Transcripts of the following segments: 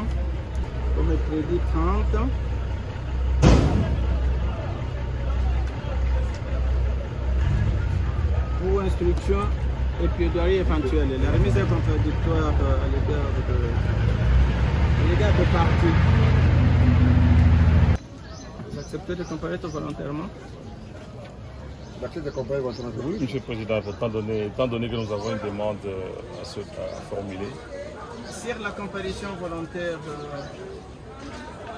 Pour mercredi 30. Pour instruction et plaidoirie éventuelle. La remise est contradictoire à l'égard de partis. Vous acceptez de comparaître volontairement? J'accepte de comparer volontairement. Oui, Monsieur le Président, étant donné que nous avons une demande à formuler. Sur la comparution volontaire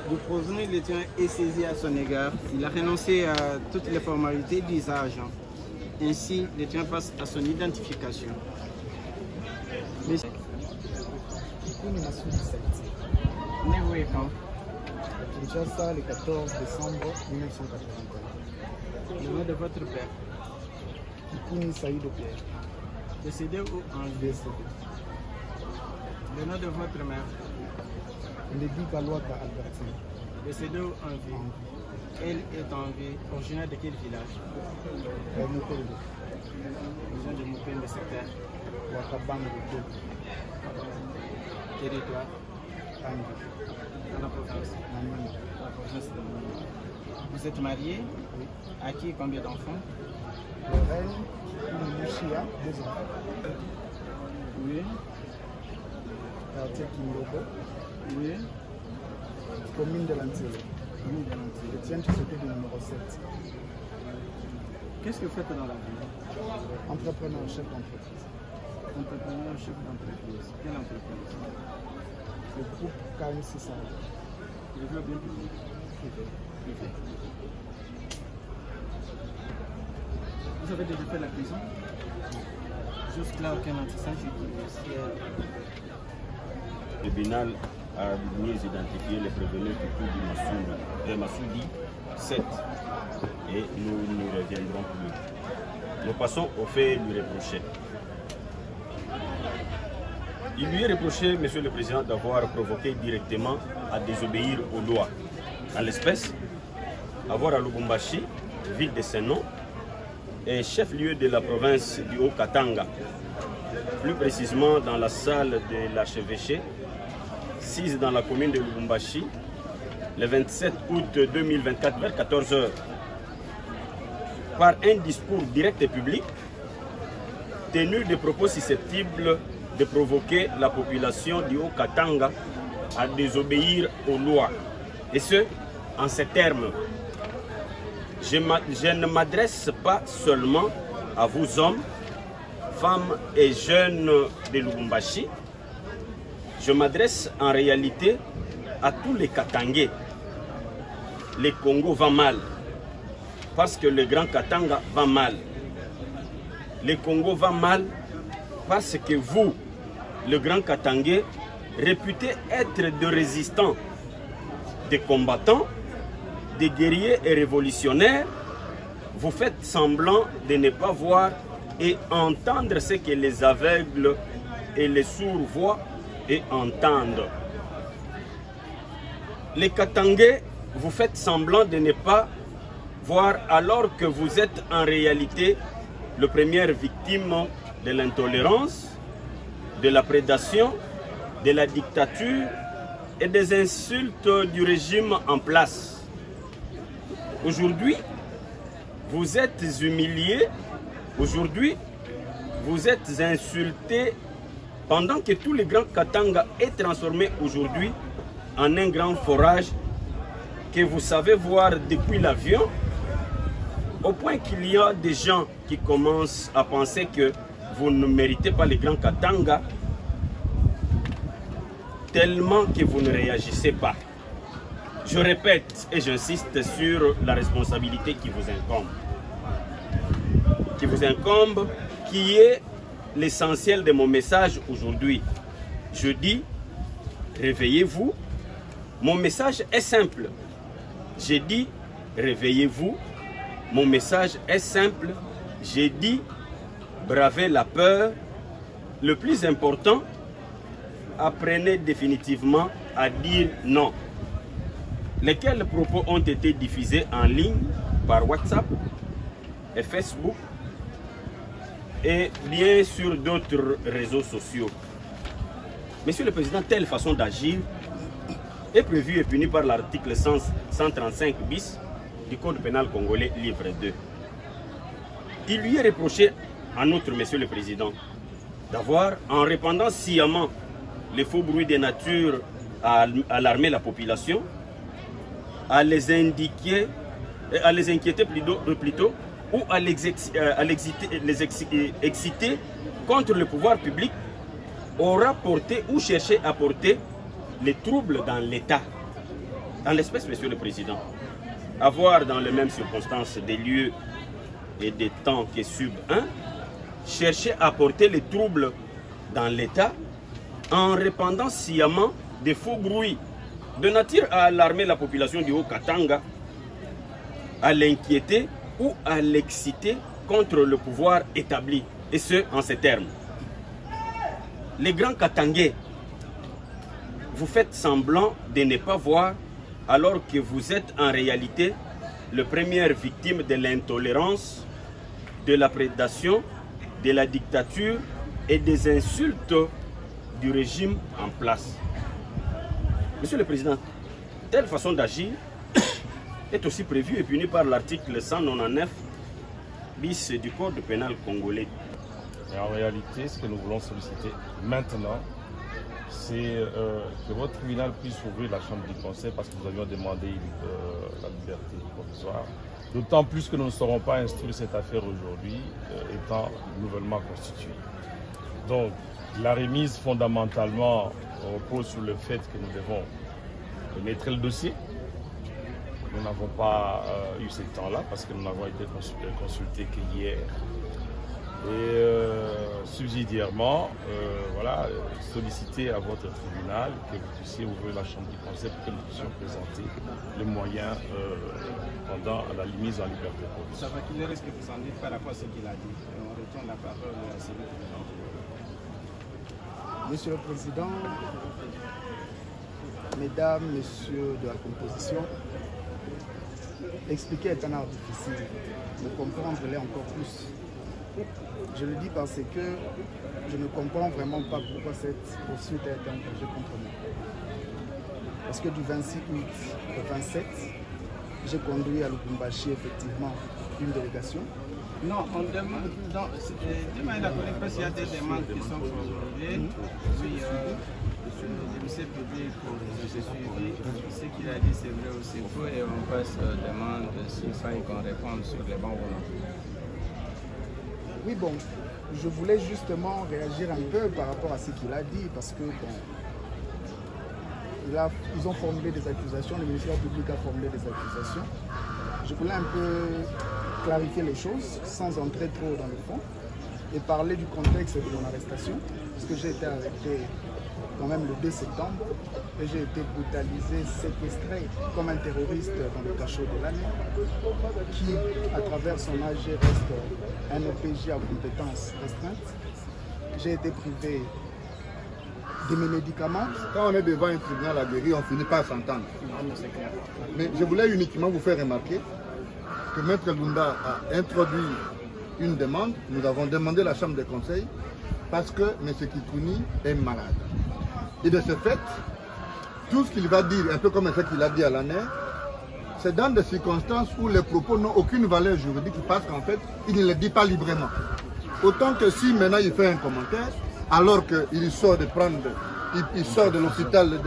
du prévenu, le tien est saisi à son égard. Il a renoncé à toutes les formalités d'usage. Ainsi, le tien passe à son identification. Monsieur, né où et quand? Kinshasa, le 14 décembre 1981. Le nom de votre père? Kikouni Saïdo Pierre. Décédé ou en vie? Décédé. Le nom de votre mère? Lady Kalouaka Albertine. Décédé ou en vie? Elle est en vie. Originaire de quel village? Moukolo. Région de Moukolo, le secteur? Wakabang de Territoire? Tangi. Dans la province? Namini. Dans la province de Namini. Vous êtes marié? Oui. À qui combien d'enfants? Le reine, une Mouchia, 2 enfants. Oui. Quartier Kimbobo. Oui. Commune de l'Antille. Commune de l'Antille. Le tien, tu s'occupe du numéro 7. Qu'est-ce que vous faites dans la vie? Entrepreneur, chef d'entreprise. Entrepreneur, chef d'entreprise. Quelle entreprise? Le groupe KMC Sahel. Le club bien public. Privé. Privé. Vous avez déjà fait la prison? Jusque-là, aucun antécédent judiciaire. Le tribunal a mieux identifié les prévenus du coup du Massoudi 7 et nous ne reviendrons plus. Nous passons au fait lui reprocher. Il lui est reproché, Monsieur le Président, d'avoir provoqué directement à désobéir aux lois. En l'espèce, avoir à Lubumbashi, ville de Saint-Nom, et chef-lieu de la province du Haut-Katanga, plus précisément dans la salle de l'archevêché, 6 dans la commune de Lubumbashi, le 27 août 2024 vers 14 h, par un discours direct et public, tenu de propos susceptibles de provoquer la population du Haut-Katanga à désobéir aux lois. Et ce, en ces termes: je ne m'adresse pas seulement à vous hommes, femmes et jeunes de Lubumbashi, je m'adresse en réalité à tous les Katangais. Le Congo va mal, parce que le Grand Katanga va mal. Le Congo va mal parce que vous, le Grand Katangais, réputé être de résistants, de combattants, de guerriers et révolutionnaires, vous faites semblant de ne pas voir et entendre ce que les aveugles et les sourds voient et entendent. Les Katangais, vous faites semblant de ne pas voir alors que vous êtes en réalité la première victime de l'intolérance, de la prédation, de la dictature et des insultes du régime en place. Aujourd'hui, vous êtes humiliés, aujourd'hui, vous êtes insultés, pendant que tout le Grand Katanga est transformé aujourd'hui en un grand forage que vous savez voir depuis l'avion, au point qu'il y a des gens qui commencent à penser que vous ne méritez pas le Grand Katanga, tellement que vous ne réagissez pas. Je répète et j'insiste sur la responsabilité qui vous incombe, qui est l'essentiel de mon message aujourd'hui. Je dis, réveillez-vous. Mon message est simple. J'ai dit, réveillez-vous. Mon message est simple. J'ai dit, bravez la peur. Le plus important, apprenez définitivement à dire non. Lesquels propos ont été diffusés en ligne par WhatsApp et Facebook et bien sûr d'autres réseaux sociaux. Monsieur le Président, telle façon d'agir est prévu et puni par l'article 135 bis du Code pénal congolais, livre 2. Il lui est reproché, en outre, Monsieur le Président, d'avoir, en répandant sciemment les faux bruits de nature à alarmer la population, à les inquiéter plutôt ou à les exciter contre le pouvoir public, aura porté ou cherché à porter les troubles dans l'État. En l'espèce, Monsieur le Président, avoir dans les mêmes circonstances des lieux et des temps que sub 1, chercher à porter les troubles dans l'État en répandant sciemment des faux bruits de nature à alarmer la population du Haut-Katanga, à l'inquiéter ou à l'exciter contre le pouvoir établi, et ce, en ces termes. Les grands Katangais, vous faites semblant de ne pas voir alors que vous êtes en réalité les premières victimes de l'intolérance, de la prédation, de la dictature et des insultes du régime en place. Monsieur le Président, telle façon d'agir est aussi prévue et punie par l'article 199 bis du Code pénal congolais. Et en réalité, ce que nous voulons solliciter maintenant, c'est que votre tribunal puisse ouvrir la chambre du conseil parce que nous avions demandé la liberté provisoire. D'autant plus que nous ne saurons pas instruire cette affaire aujourd'hui, étant nouvellement constituée. Donc, la remise fondamentalement repose sur le fait que nous devons connaître le dossier. Nous n'avons pas eu ce temps-là parce que nous n'avons été consultés qu'hier. Et subsidiairement, voilà, solliciter à votre tribunal que vous puissiez ouvrir la chambre du conseil pour que nous puissions présenter les moyens pendant la mise en liberté provisoire. Ça va qu'il est risque que vous en dites par rapport à ce qu'il a dit. On retourne la parole à celui qui l'a dit. Monsieur le Président, Mesdames, Messieurs de la composition, expliquer est un art difficile, mais comprendre l'est encore plus. Je le dis parce que je ne comprends vraiment pas pourquoi cette poursuite a été engagée contre moi. Parce que du 26 août au 27, j'ai conduit à Lubumbashi effectivement une délégation. Non, on demande. Demain, la il y a des demandes qui sont formulées. Puis, le ministère public, je suis suivi. Ce qu'il a dit, c'est vrai aussi faux. Et on passe demande s'il faille qu'on réponde sur les bons volontés. Oui, bon, je voulais justement réagir un peu par rapport à ce qu'il a dit, parce que bon, ils ont formulé des accusations, le ministère public a formulé des accusations. Je voulais un peu clarifier les choses sans entrer trop dans le fond et parler du contexte de mon arrestation, parce que j'ai été arrêté quand même le 2 septembre et j'ai été brutalisé, séquestré comme un terroriste dans le cachot de l'année, qui, à travers son AG, reste un OPJ à compétences restreintes. J'ai été privé de mes médicaments. Quand on est devant un tribunal aguerri, on finit par s'entendre. Mais je voulais uniquement vous faire remarquer que Maître Lunda a introduit une demande. Nous avons demandé la chambre des conseils parce que M. Kikouni est malade. Et de ce fait, tout ce qu'il va dire, un peu comme ce qu'il a dit à l'année, c'est dans des circonstances où les propos n'ont aucune valeur juridique parce qu'en fait, il ne les dit pas librement. Autant que si maintenant il fait un commentaire, alors qu'il sort de prendre, il sort de l'hôpital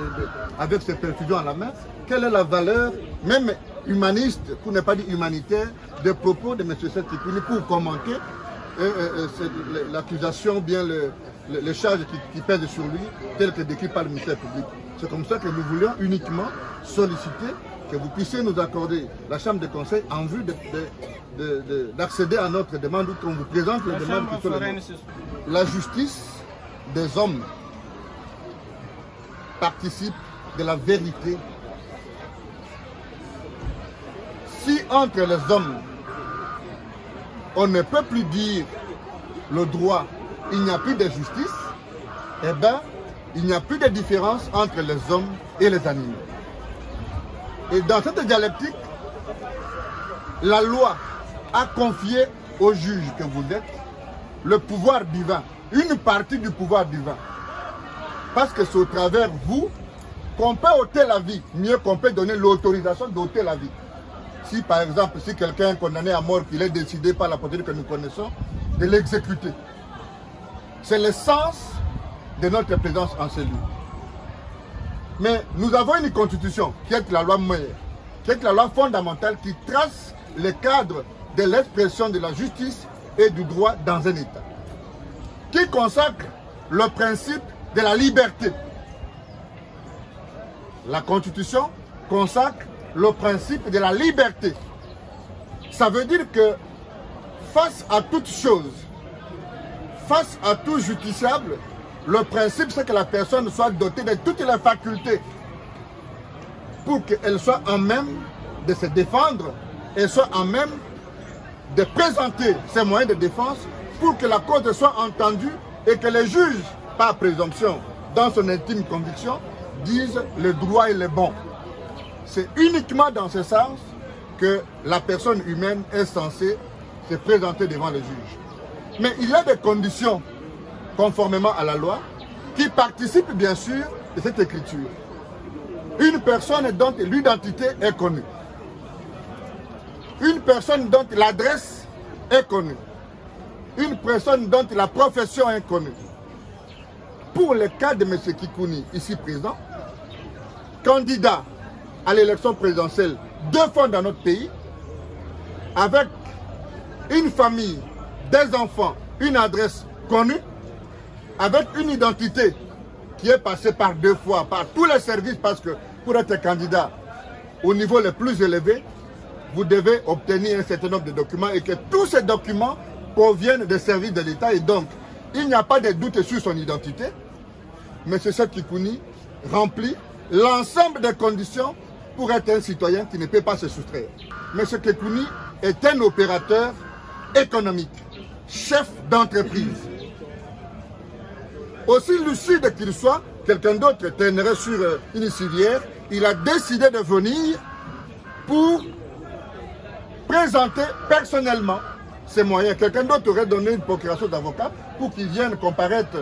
avec ses perfusions à la main, quelle est la valeur, même humaniste, pour ne pas dire humanitaire, des propos de M. Kikouni pour commenter l'accusation, bien les charges qui pèsent sur lui, telles que décrites par le ministère public. C'est comme ça que nous voulions uniquement solliciter que vous puissiez nous accorder la chambre de conseil en vue d'accéder à notre demande ou qu'on vous présente les demandes qui sont les nôtres. La justice des hommes participe de la vérité. Si entre les hommes, on ne peut plus dire le droit, il n'y a plus de justice, eh bien, il n'y a plus de différence entre les hommes et les animaux. Et dans cette dialectique, la loi a confié au juge que vous êtes le pouvoir divin, une partie du pouvoir divin. Parce que c'est au travers vous qu'on peut ôter la vie, mieux qu'on peut donner l'autorisation d'ôter la vie. Si par exemple, si quelqu'un est condamné à mort, qu'il est décidé par la procédure que nous connaissons, de l'exécuter. C'est le sens de notre présence en ces lieux. Mais nous avons une constitution qui est la loi Meyer, qui est la loi fondamentale qui trace le cadre de l'expression de la justice et du droit dans un État, qui consacre le principe de la liberté. La Constitution consacre le principe de la liberté. Ça veut dire que face à toute chose, face à tout justiciable, le principe c'est que la personne soit dotée de toutes les facultés pour qu'elle soit en même de se défendre et soit en même de présenter ses moyens de défense pour que la cause soit entendue et que les juges, par présomption, dans son intime conviction, disent le droit et le bon. C'est uniquement dans ce sens que la personne humaine est censée se présenter devant les juges. Mais il y a des conditions, conformément à la loi, qui participent bien sûr de cette écriture. Une personne dont l'identité est connue. Une personne dont l'adresse est connue. Une personne dont la profession est connue. Pour le cas de M. Kikouni, ici présent, candidat à l'élection présidentielle 2 fois dans notre pays, avec une famille, des enfants, une adresse connue, avec une identité qui est passée par 2 fois, par tous les services, parce que pour être candidat au niveau le plus élevé, vous devez obtenir un certain nombre de documents et que tous ces documents proviennent des services de l'État et donc il n'y a pas de doute sur son identité. M. Seth Kikouni remplit l'ensemble des conditions pour être un citoyen qui ne peut pas se soustraire. M. Kikouni est un opérateur économique, chef d'entreprise. Aussi lucide qu'il soit, quelqu'un d'autre traînerait sur une civière, il a décidé de venir pour présenter personnellement ses moyens. Quelqu'un d'autre aurait donné une procuration d'avocat pour qu'il vienne comparaître,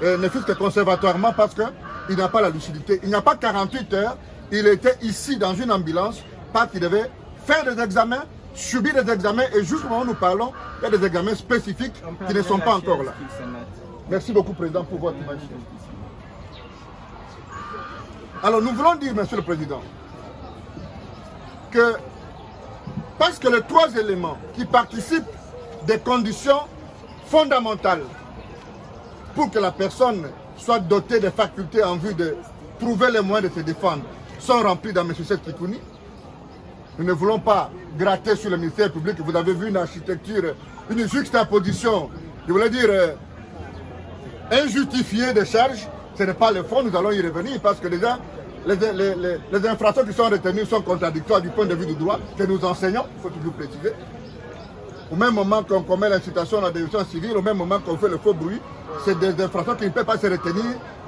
ne fût-ce que conservatoirement, parce qu'il n'a pas la lucidité. Il n'y a pas 48 heures, il était ici dans une ambulance, parce qu'il devait faire des examens, subir des examens, et juste au moment où nous parlons, il y a des examens spécifiques qui ne sont pas encore là. Merci beaucoup, Président, pour votre image. Alors, nous voulons dire, Monsieur le Président, que parce que les 3 éléments qui participent des conditions fondamentales pour que la personne soit dotée de facultés en vue de trouver les moyens de se défendre sont remplis dans M. Seth Kikouni, nous ne voulons pas gratter sur le ministère public. Vous avez vu une architecture, une juxtaposition, je voulais dire, injustifiée de charges. Ce n'est pas le fond, nous allons y revenir parce que déjà, les infractions qui sont retenues sont contradictoires du point de vue du droit que nous enseignons, il faut toujours préciser. Au même moment qu'on commet l'incitation à la désobéissance civile, au même moment qu'on fait le faux bruit, c'est des infractions qui ne peuvent pas se retenir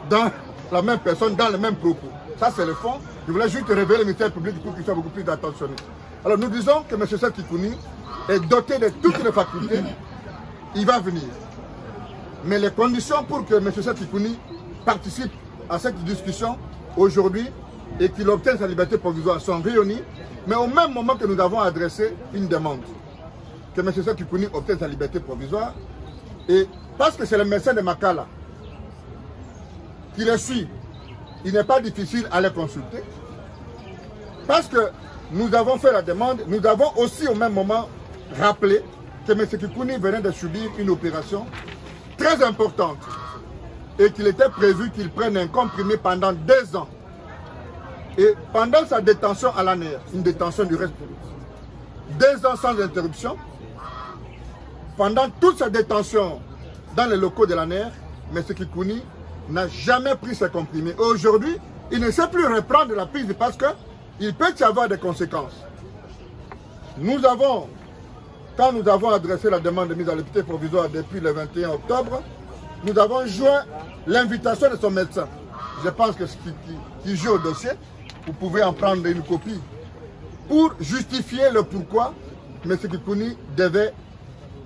dans la même personne, dans le même propos. Ça, c'est le fond. Je voulais juste révéler le ministère public pour qu'il soit beaucoup plus attentionné. Alors, nous disons que M. Seth Kikouni est doté de toutes les facultés. Il va venir. Mais les conditions pour que M. Seth Kikouni participe à cette discussion aujourd'hui et qu'il obtienne sa liberté provisoire sont réunies. Mais au même moment que nous avons adressé une demande, que M. Seth Kikouni obtienne sa liberté provisoire, et parce que c'est le médecin de Makala qui le suit, il n'est pas difficile à les consulter. Parce que nous avons fait la demande, nous avons aussi au même moment rappelé que M. Kikouni venait de subir une opération très importante et qu'il était prévu qu'il prenne un comprimé pendant 2 ans. Et pendant sa détention à l'ANER, une détention du reste, 2 ans sans interruption, pendant toute sa détention dans les locaux de l'ANER, M. Kikouni n'a jamais pris ses comprimés. Aujourd'hui, il ne sait plus reprendre la prise parce qu'il peut y avoir des conséquences. Nous avons, quand nous avons adressé la demande de mise à liberté provisoire depuis le 21 octobre, nous avons joint l'invitation de son médecin. Je pense que ce qui joue au dossier, vous pouvez en prendre une copie pour justifier le pourquoi M. Kikouni devait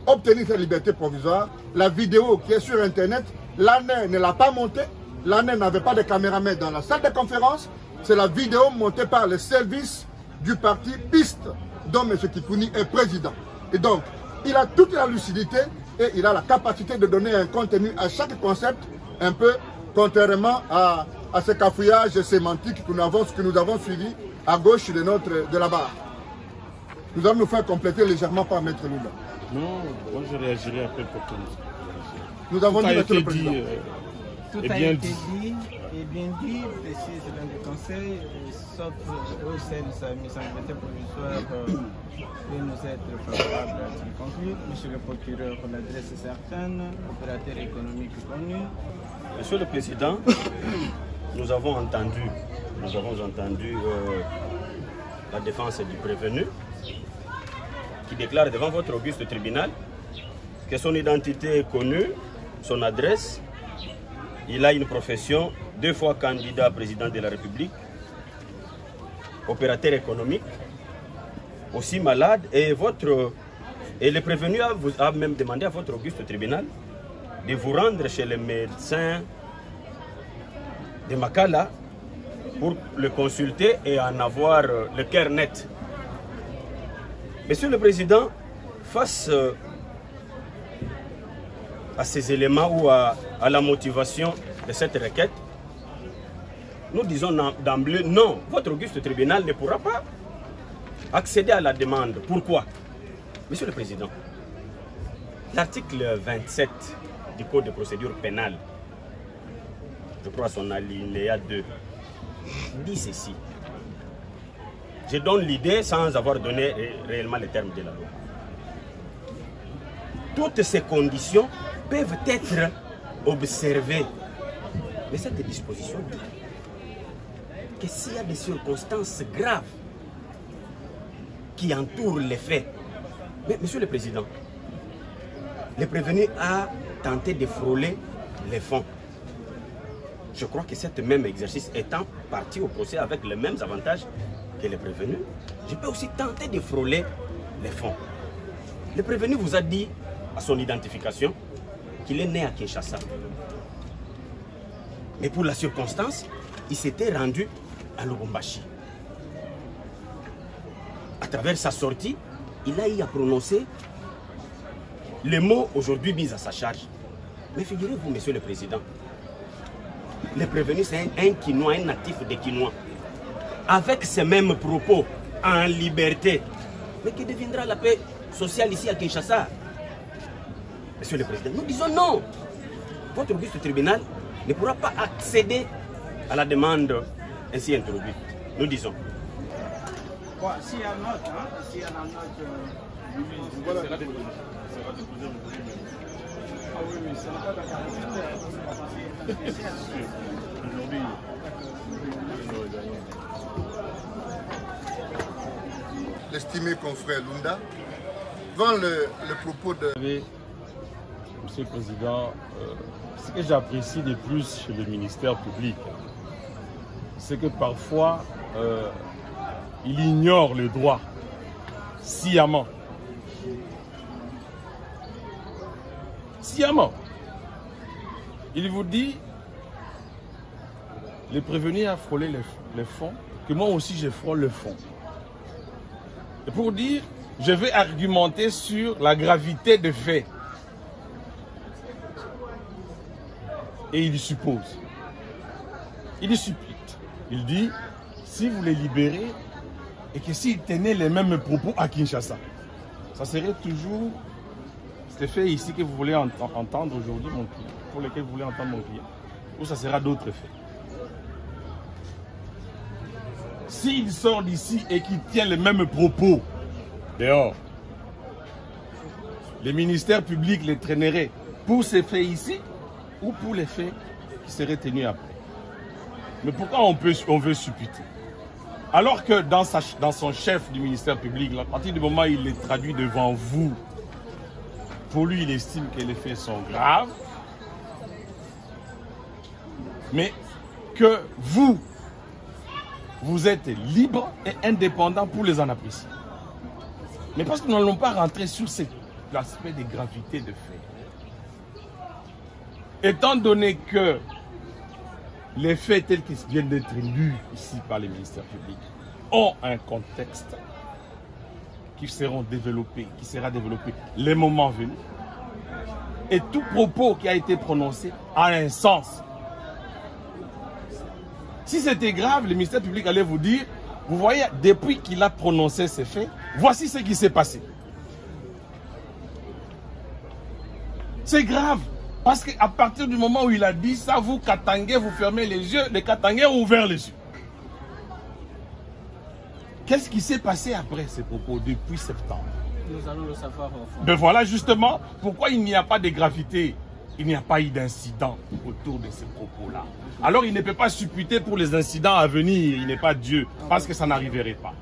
obtenir sa liberté provisoire. La vidéo qui est sur Internet, l'ANER ne l'a pas montée. L'ANER n'avait pas de caméraman dans la salle de conférence. C'est la vidéo montée par le service du parti Piste, dont M. Kikouni est président. Et donc, il a toute la lucidité et il a la capacité de donner un contenu à chaque concept, un peu contrairement à ce cafouillage sémantique que nous avons suivi à gauche de la barre. Nous allons nous faire compléter légèrement par Maître Lula. Non, moi je réagirai un peu pour tout. Nous avons dit, Monsieur le Président. Tout a été dit et bien dit, précise dans le Conseil, sauf au sein de sa mise en liberté provisoire de nous être favorables à ce qui conclut. Monsieur le procureur, l'adresse est certaine, opérateur économique connu. Monsieur le Président, nous avons entendu la défense du prévenu qui déclare devant votre auguste tribunal que son identité est connue, son adresse, il a une profession, 2 fois candidat président de la République, opérateur économique, aussi malade, et le prévenu a même demandé à votre auguste tribunal de vous rendre chez le médecin de Makala pour le consulter et en avoir le cœur net. Monsieur le Président, face à ces éléments ou à la motivation de cette requête, nous disons d'emblée non, votre auguste tribunal ne pourra pas accéder à la demande. Pourquoi? Monsieur le Président, l'article 27 du Code de procédure pénale, je crois son alinéa 2, dit ceci. Je donne l'idée sans avoir donné réellement les termes de la loi. Toutes ces conditions peuvent être observées. Mais cette disposition dit que s'il y a des circonstances graves qui entourent les faits, mais Monsieur le Président, le prévenu a tenté de frôler les fonds. Je crois que cet même exercice étant parti au procès avec les mêmes avantages que le prévenu, je peux aussi tenter de frôler les fonds. Le prévenu vous a dit à son identification qu'il est né à Kinshasa. Mais pour la circonstance, il s'était rendu à Lubumbashi. À travers sa sortie, il a eu à prononcer les mots aujourd'hui mis à sa charge. Mais figurez-vous, Monsieur le Président, le prévenu, c'est un Quinois, un natif de Quinois. Avec ces mêmes propos, en liberté. Mais que deviendra la paix sociale ici à Kinshasa? Monsieur le Président, nous disons non. Votre auguste tribunal ne pourra pas accéder à la demande ainsi introduite. Nous disons. Bon, s'il y a une note, s'il y a une note, voilà. Ah oui, mais ça n'a pas d'intérêt. Aujourd'hui, l'estimé confrère Lunda, devant le propos de... Monsieur le Président, ce que j'apprécie de plus chez le ministère public, c'est que parfois, il ignore le droit sciemment. Sciemment. Il vous dit, le prévenu a frôlé les fonds, que moi aussi je frôle le fond. Et pour dire, je vais argumenter sur la gravité des faits. Et il suppose. Il suppute. Il dit, si vous les libérez, et que s'il tenait les mêmes propos à Kinshasa, ça serait toujours ces faits ici que vous voulez entendre aujourd'hui, mon client, pour lesquels vous voulez entendre mon client, ou ça sera d'autres faits. S'il sort d'ici et qu'il tient les mêmes propos dehors, les ministères publics les traîneraient pour ces faits ici ou pour les faits qui seraient tenus après. Mais pourquoi on veut supputer? Alors que dans son chef du ministère public, à partir du moment où il les traduit devant vous, pour lui, il estime que les faits sont graves, mais que vous êtes libre et indépendant pour les en apprécier. Mais parce que nous n'allons pas rentrer sur cet aspect de gravité de fait. Étant donné que les faits tels qu'ils viennent d'être lus ici par les ministères publics ont un contexte qui sera développé les moments venus. Et tout propos qui a été prononcé a un sens. Si c'était grave, le ministère public allait vous dire, vous voyez, depuis qu'il a prononcé ces faits, voici ce qui s'est passé. C'est grave. Parce qu'à partir du moment où il a dit ça, vous, Katangais, vous fermez les yeux, les Katangais ont ouvert les yeux. Qu'est-ce qui s'est passé après ces propos depuis septembre? Nous allons le savoir au fond. Ben voilà justement pourquoi il n'y a pas de gravité, il n'y a pas eu d'incident autour de ces propos-là. Alors il ne peut pas supputer pour les incidents à venir, il n'est pas Dieu, parce que ça n'arriverait pas.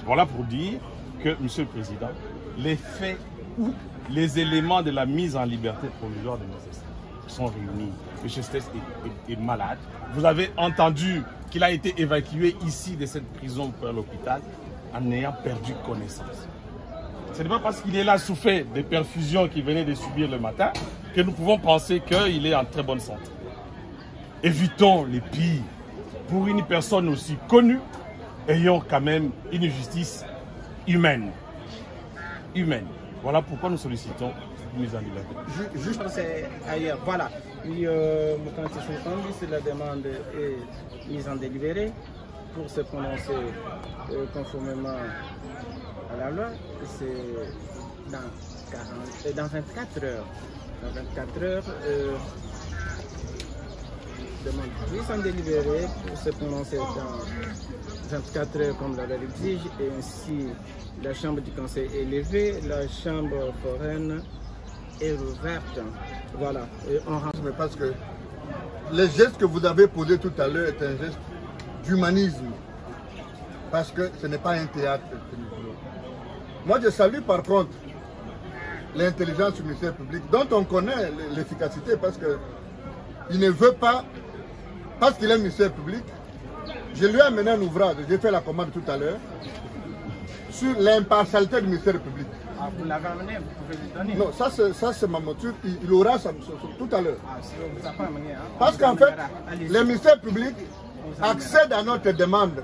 Voilà pour dire que, Monsieur le Président, les faits ou les éléments de la mise en liberté provisoire de M. Stess sont réunis. M. Stess est malade. Vous avez entendu qu'il a été évacué ici de cette prison vers l'hôpital en ayant perdu connaissance. Ce n'est pas parce qu'il est là souffert des perfusions qu'il venait de subir le matin que nous pouvons penser qu'il est en très bonne santé. Évitons les pires. Pour une personne aussi connue, ayons quand même une justice humaine. Voilà pourquoi nous sollicitons une mise en liberté. Juste c'est ailleurs. Voilà. C'est la demande est mise en délibéré pour se prononcer conformément à la loi. C'est dans 24 heures. Dans 24 heures, demande mise en délibéré pour se prononcer dans 24 heures comme la loi l'exige, et ainsi la chambre du conseil est levée, la chambre foraine est rouverte. Voilà. Et on rentre. Mais parce que le geste que vous avez posé tout à l'heure est un geste d'humanisme. Parce que ce n'est pas un théâtre que nous voulons. Moi, je salue par contre l'intelligence du ministère public, dont on connaît l'efficacité, parce qu'il ne veut pas, parce qu'il est ministère public. Je lui ai amené un ouvrage, j'ai fait la commande tout à l'heure, sur l'impartialité du ministère public. Ah, vous l'avez amené, vous pouvez lui donner. Non, ça c'est ma monture, il aura ça tout à l'heure. Ah, si on vous a pas amené, hein, parce qu'en fait, le ministère public accède à notre demande.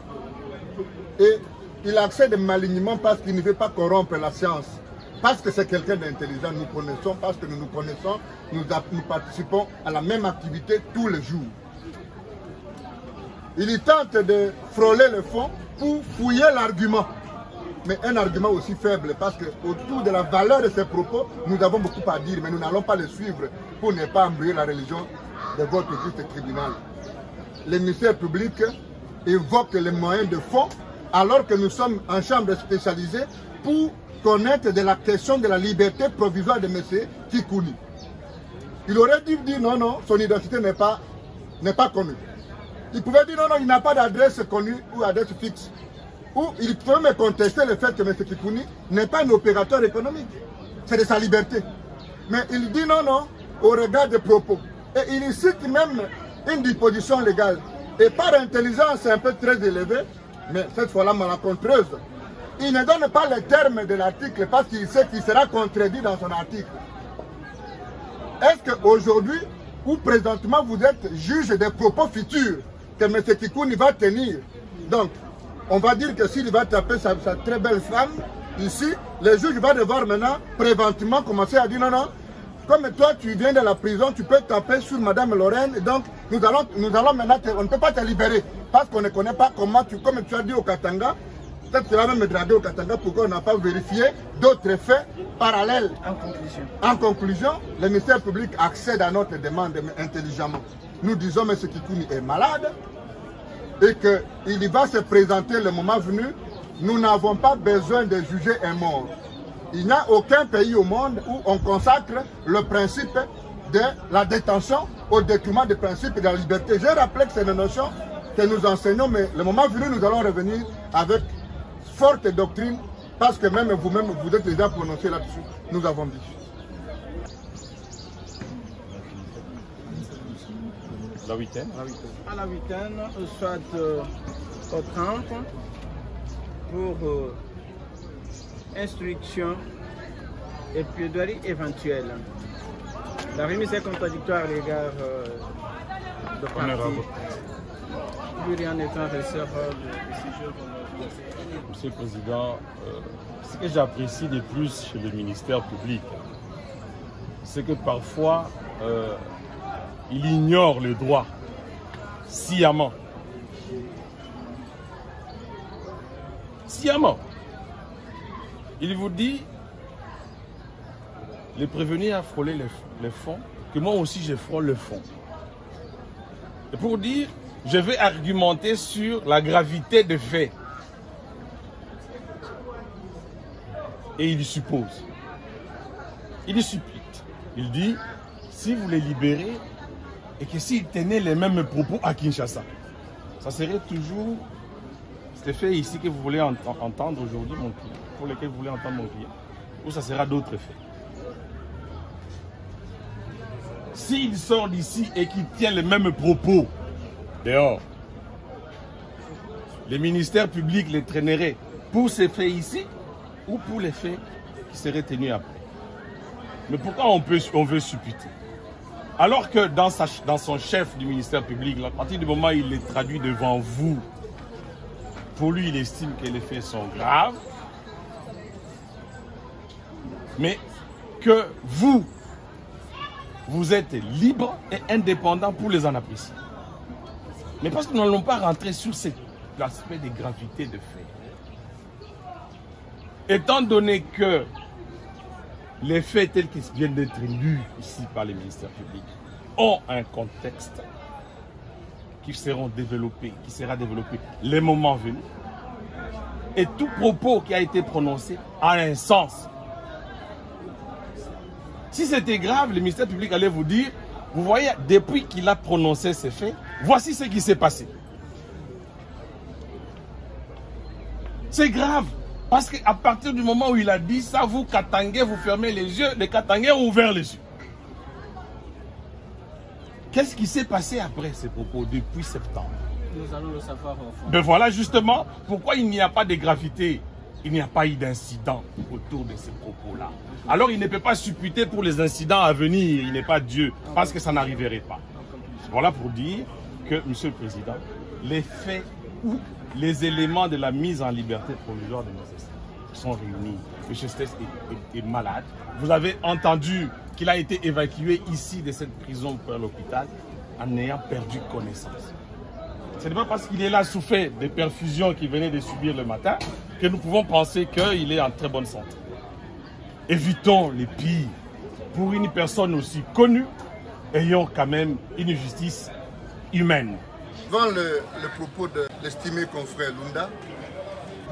Et il accède malignement parce qu'il ne veut pas corrompre la science. Parce que c'est quelqu'un d'intelligent, nous connaissons, parce que nous nous connaissons, nous participons à la même activité tous les jours. Il y tente de frôler le fond pour fouiller l'argument. Mais un argument aussi faible, parce qu'autour de la valeur de ses propos, nous avons beaucoup à dire, mais nous n'allons pas le suivre pour ne pas embrouiller la religion de votre juste tribunal. Le ministère public évoque les moyens de fond, alors que nous sommes en chambre spécialisée pour connaître de la question de la liberté provisoire de M. Kikouni. Il aurait dû dire non, non, son identité n'est pas connue. Il pouvait dire non, non, il n'a pas d'adresse connue ou adresse fixe. Ou il peut me contester le fait que M. Kikouni n'est pas un opérateur économique. C'est de sa liberté. Mais il dit non, non, au regard des propos. Et il cite même une disposition légale. Et par intelligence un peu très élevée, mais cette fois-là malencontreuse, il ne donne pas les termes de l'article parce qu'il sait qu'il sera contredit dans son article. Est-ce qu'aujourd'hui, ou présentement, vous êtes juge des propos futurs que M. Kikouni va tenir? Donc, on va dire que s'il va taper sa très belle femme, ici, le juge va devoir maintenant préventivement commencer à dire non, non, comme toi tu viens de la prison, tu peux taper sur Madame Lorraine, et donc nous allons maintenant, on ne peut pas te libérer, parce qu'on ne connaît pas comment comme tu as dit au Katanga, peut-être qu'il va même me draguer au Katanga pourquoi on n'a pas vérifié d'autres faits parallèles. En conclusion, le ministère public accède à notre demande intelligemment. Nous disons M. Kikouni est malade, et qu'il va se présenter le moment venu. Nous n'avons pas besoin de juger un mort. Il n'y a aucun pays au monde où on consacre le principe de la détention au détriment du principe de la liberté. Je rappelle que c'est une notion que nous enseignons, mais le moment venu, nous allons revenir avec forte doctrine, parce que même vous-même, vous êtes déjà prononcé là-dessus. Nous avons dit. La huitaine. À la huitaine, soit au 30 pour instruction et plaidoirie éventuelle. La remise est contradictoire à l'égard de parties. lui rien étant receveur de séjour dans notre conseil. Monsieur le Président, ce que j'apprécie de plus chez le ministère public, c'est que parfois, il ignore le droit sciemment. Sciemment. Il vous dit, les prévenir à frôler les fonds, que moi aussi je frôle le fond. Et pour dire, je vais argumenter sur la gravité des faits. Et il suppose. Il suppute. Il dit, si vous les libérez, et que s'ils tenaient les mêmes propos à Kinshasa, ça serait toujours cet effet ici que vous voulez entendre aujourd'hui, mon client, pour lequel vous voulez entendre mon client, ou ça sera d'autres faits. S'il sort d'ici et qu'il tient les mêmes propos dehors, les ministères publics les traîneraient pour ces faits ici ou pour les faits qui seraient tenus après. Mais pourquoi on veut supputer? Alors que dans son chef du ministère public, à partir du moment où il les traduit devant vous, pour lui, il estime que les faits sont graves, mais que vous êtes libre et indépendant pour les en apprécier. Mais parce que nous n'allons pas rentrer sur cet aspect de gravité de fait. Étant donné que les faits tels qu'ils viennent d'être lus ici par les ministères publics ont un contexte qui sera développé les moments venus. Et tout propos qui a été prononcé a un sens. Si c'était grave, le ministère public allait vous dire, vous voyez, depuis qu'il a prononcé ces faits, voici ce qui s'est passé. C'est grave. Parce qu'à partir du moment où il a dit ça, vous, Katangais, vous fermez les yeux, les Katangais ont ouvert les yeux. Qu'est-ce qui s'est passé après ces propos depuis septembre? Nous allons le savoir au fond. Ben voilà justement pourquoi il n'y a pas de gravité, il n'y a pas eu d'incident autour de ces propos-là. Alors il ne peut pas supputer pour les incidents à venir, il n'est pas Dieu, parce que ça n'arriverait pas. Voilà pour dire que, Monsieur le Président, les faits ou les éléments de la mise en liberté provisoire de M. Stess sont réunis. M. Stess est malade. Vous avez entendu qu'il a été évacué ici de cette prison pour l'hôpital en ayant perdu connaissance. Ce n'est pas parce qu'il est là sous fait des perfusions qu'il venait de subir le matin que nous pouvons penser qu'il est en très bonne santé. Évitons les pires. Pour une personne aussi connue, ayons quand même une justice humaine. Devant le propos de l'estimé confrère Lunda,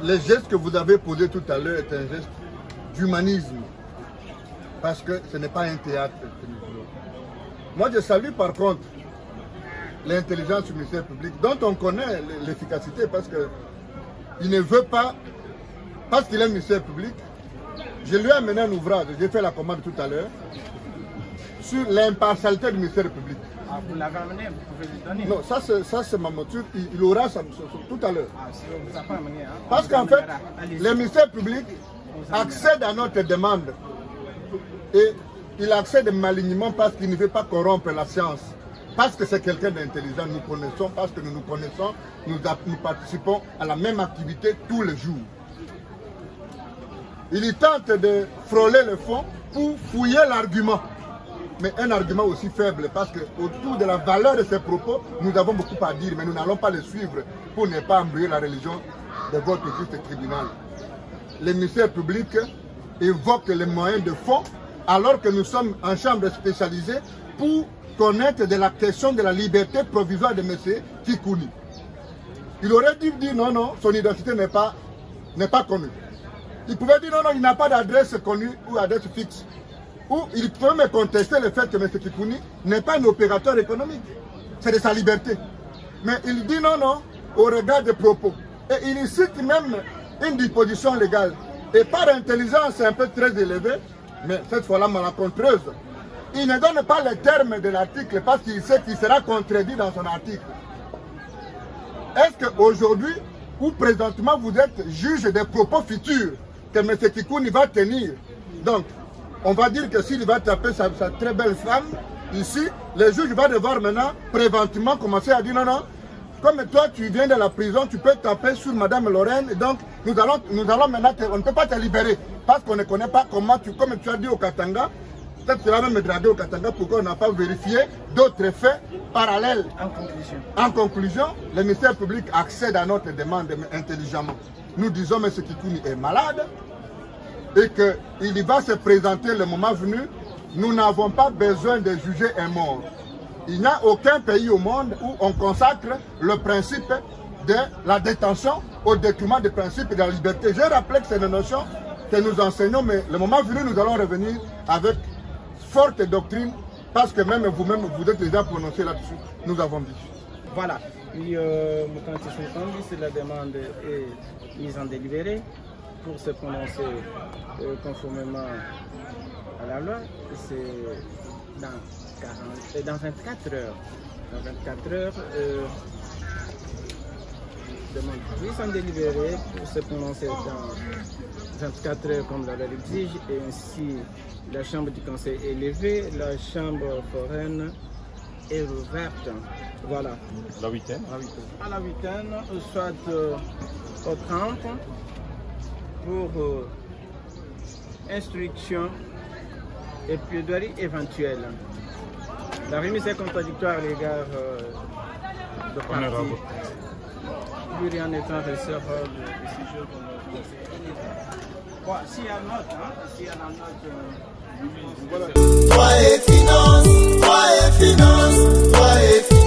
le geste que vous avez posé tout à l'heure est un geste d'humanisme. Parce que ce n'est pas un théâtre que nous voulons. Moi, je salue par contre l'intelligence du ministère public, dont on connaît l'efficacité, parce qu'il ne veut pas, parce qu'il est ministère public. Je lui ai amené un ouvrage, j'ai fait la commande tout à l'heure, sur l'impartialité du ministère public. Ah, vous l'avez amené, vous pouvez lui donner. Non, ça c'est ma monture, il aura ça tout à l'heure. Ah, si on vous a pas amené, hein, parce qu'en fait, le ministère public accède à notre demande. Et il accède malignement parce qu'il ne veut pas corrompre la science. Parce que c'est quelqu'un d'intelligent, nous connaissons, parce que nous nous connaissons, nous participons à la même activité tous les jours. Il tente de frôler le fond pour fouiller l'argument. Mais un argument aussi faible, parce qu'autour de la valeur de ses propos, nous avons beaucoup à dire, mais nous n'allons pas les suivre pour ne pas embrouiller la religion de votre juste tribunal. Le ministère public évoque les moyens de fond, alors que nous sommes en chambre spécialisée pour connaître de la question de la liberté provisoire de M. Kikouni. Il aurait dû dire non, non, son identité n'est pas connue. Il pouvait dire non, non, il n'a pas d'adresse connue ou adresse fixe. Ou il peut me contester le fait que M. Kikouni n'est pas un opérateur économique. C'est de sa liberté. Mais il dit non, non, au regard des propos. Et il cite même une disposition légale. Et par intelligence un peu très élevée, mais cette fois-là malencontreuse, il ne donne pas les termes de l'article parce qu'il sait qu'il sera contredit dans son article. Est-ce qu'aujourd'hui, ou présentement, vous êtes juge des propos futurs que M. Kikouni va tenir? Donc, on va dire que s'il va taper sa très belle femme, ici, le juge va devoir maintenant préventivement commencer à dire non, non, comme toi tu viens de la prison, tu peux taper sur Madame Lorraine. Et donc nous allons maintenant, on ne peut pas te libérer parce qu'on ne connaît pas comment comme tu as dit au Katanga. Peut-être que tu vas même me draguer au Katanga pourquoi on n'a pas vérifié d'autres faits parallèles. En conclusion, le ministère public accède à notre demande intelligemment. Nous disons que M. Kikouni est malade et qu'il va se présenter le moment venu. Nous n'avons pas besoin de juger un mort. Il n'y a aucun pays au monde où on consacre le principe de la détention au détriment du principe de la liberté. J'ai rappelé que c'est une notion que nous enseignons, mais le moment venu, nous allons revenir avec forte doctrine, parce que même vous-même, vous êtes déjà prononcé là-dessus. Nous avons dit. Voilà. Puis, c'est la demande est mise en délibéré pour se prononcer conformément à la loi. C'est dans 24 heures. Dans 24 heures, demande mise en délibéré pour se prononcer dans 24 heures comme la loi l'exige, et ainsi la chambre du conseil est levée, la chambre foraine est rouverte. Voilà. La huitaine? À la huitaine, soit au 30 pour instruction et plaidoirie éventuelle. La remise est contradictoire à l'égard de partie. Plus rien n'étant receveur de décision de notre conseil. Bon, s'il y a note, s'il y a la note, voilà. Toi et finance, toi et finance, toi et finance.